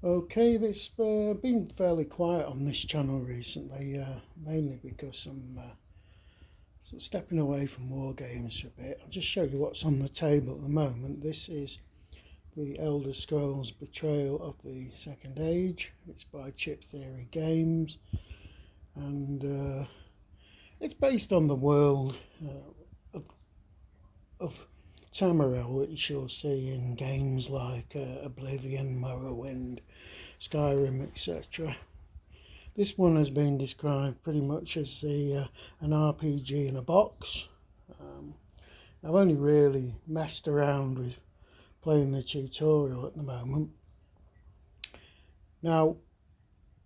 Okay, it's been fairly quiet on this channel recently, mainly because I'm sort of stepping away from war games for a bit. I'll just show you what's on the table at the moment. This is the Elder Scrolls Betrayal of the Second Age. It's by Chip Theory Games, and it's based on the world of, of Tamriel, which you'll see in games like Oblivion, Morrowind, Skyrim, etc. This one has been described pretty much as an RPG in a box. Um, I've only really messed around with playing the tutorial at the moment. Now,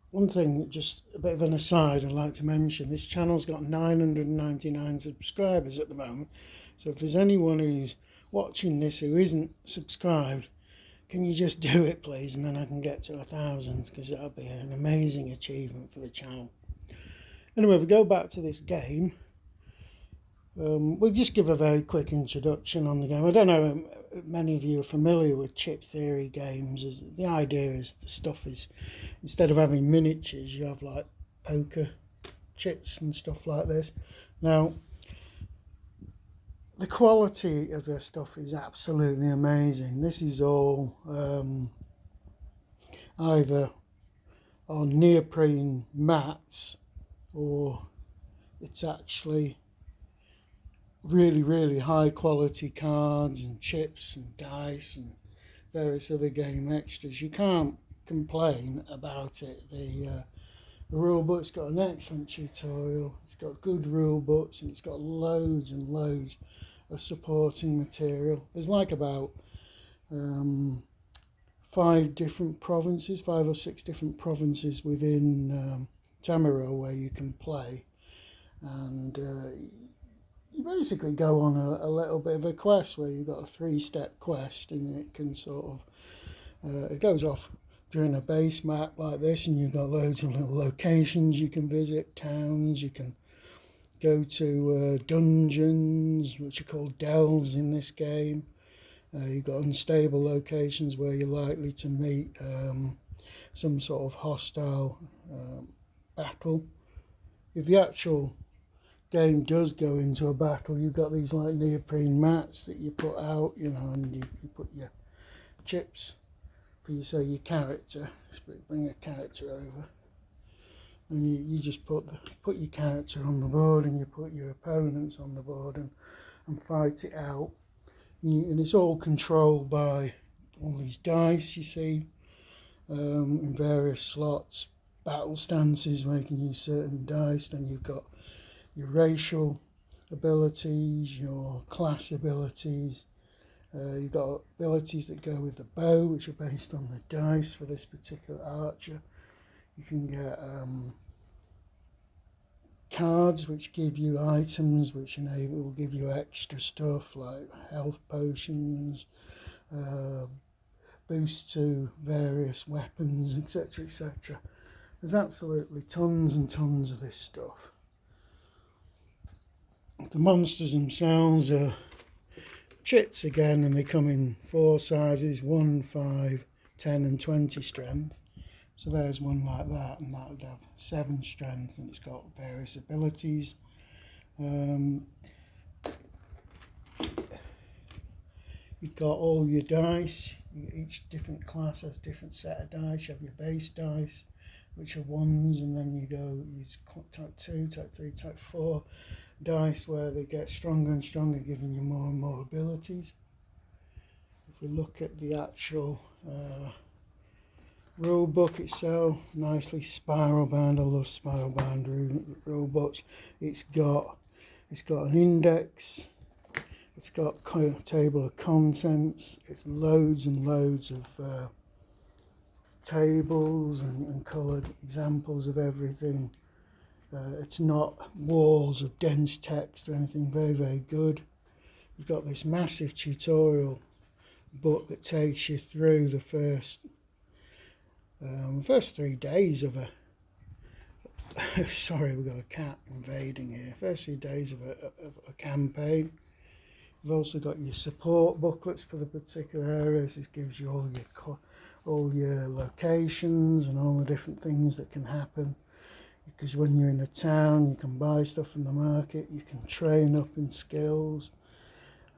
one thing, just a bit of an aside I'd like to mention, this channel's got 999 subscribers at the moment. So if there's anyone who's watching this who isn't subscribed, can you just do it please, and then I can get to 1,000, because that'll be an amazing achievement for the channel. Anyway, if we go back to this game, we'll just give a very quick introduction on the game. I don't know if many of you are familiar with Chip Theory Games. The idea is the stuff is, instead of having miniatures, you have like poker chips and stuff like this. Now, the quality of the stuff is absolutely amazing. This is all either on neoprene mats, or it's actually really high quality cards and chips and dice and various other game extras. You can't complain about it. The rule book's got an excellent tutorial, it's got good rule books, and it's got loads and loads of supporting material. There's like about 5 or 6 different provinces within Tamriel where you can play, and you basically go on a little bit of a quest where you've got a 3-step quest, and it can sort of it goes off during a base map like this, and you've got loads of little locations you can visit, towns, you can go to dungeons, which are called delves in this game. You've got unstable locations where you're likely to meet some sort of hostile battle. If the actual game does go into a battle, you've got these like neoprene mats that you put out, and you put your chips for your character. Bring a character over, and you just put your character on the board, and you put your opponents on the board, and fight it out. And it's all controlled by all these dice you see in various slots, battle stances where you can use certain dice. Then you've got your racial abilities, your class abilities. You've got abilities that go with the bow, which are based on the dice for this particular archer. You can get cards which give you items which will give you extra stuff like health potions, boost to various weapons, etc. There's absolutely tons and tons of this stuff. The monsters themselves are chits again, and they come in 4 sizes: 1, 5, 10 and 20 strength. So there's one like that, and that would have 7 strength, and it's got various abilities. You've got all your dice. Each different class has a different set of dice. You have your base dice, which are 1s, and then you use type 2, type 3, type 4 dice, where they get stronger and stronger, giving you more and more abilities. If we look at the actual rule book itself, nicely spiral bound. I love spiral bound rule books. It's got an index, it's got a table of contents, it's loads and loads of tables and coloured examples of everything. It's not walls of dense text or anything. Very good. You've got this massive tutorial book that takes you through the first 3 days of a sorry, we've got a cat invading here. First 3 days of a campaign. You've also got your support booklets for the particular areas. This gives you all your locations and all the different things that can happen. Because when you're in a town, you can buy stuff from the market, you can train up in skills,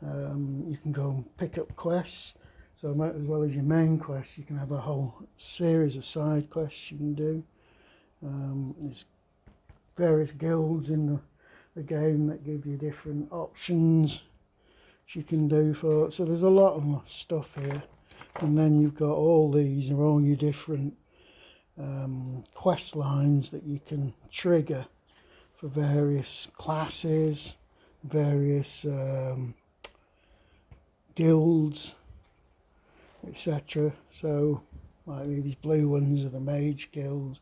you can go and pick up quests. So as well as your main quest, you can have a whole series of side quests you can do. There's various guilds in the game that give you different options you can do for. So there's a lot of stuff here. And then you've got all these are all your different quest lines that you can trigger for various classes, various guilds, etc. So like these blue ones are the mage guilds.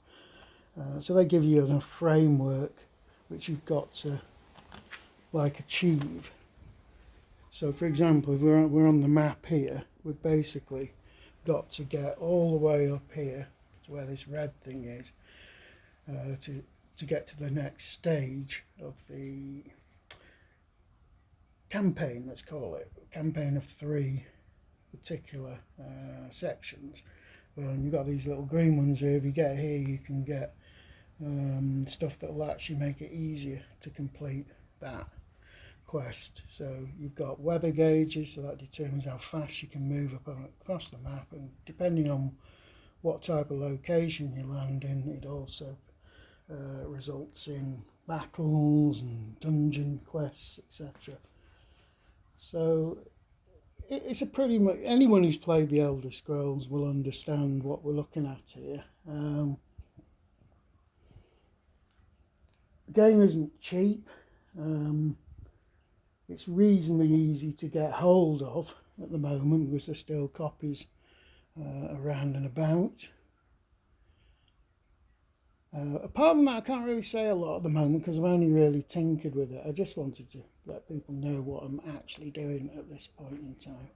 So they give you a framework which you've got to like achieve. So for example, if we're on the map here, we've basically got to get all the way up here to where this red thing is to get to the next stage of the campaign, let's call it, campaign of 3 particular sections. And you've got these little green ones here. If you get here, you can get stuff that will actually make it easier to complete that quest. So you've got weather gauges, so that determines how fast you can move across the map, and depending on what type of location you land in, it also results in battles and dungeon quests, etc. So it's a pretty much, anyone who's played the Elder Scrolls will understand what we're looking at here. The game isn't cheap. It's reasonably easy to get hold of at the moment because there's still copies around and about. Apart from that, I can't really say a lot at the moment because I've only really tinkered with it. I just wanted to let people know what I'm actually doing at this point in time.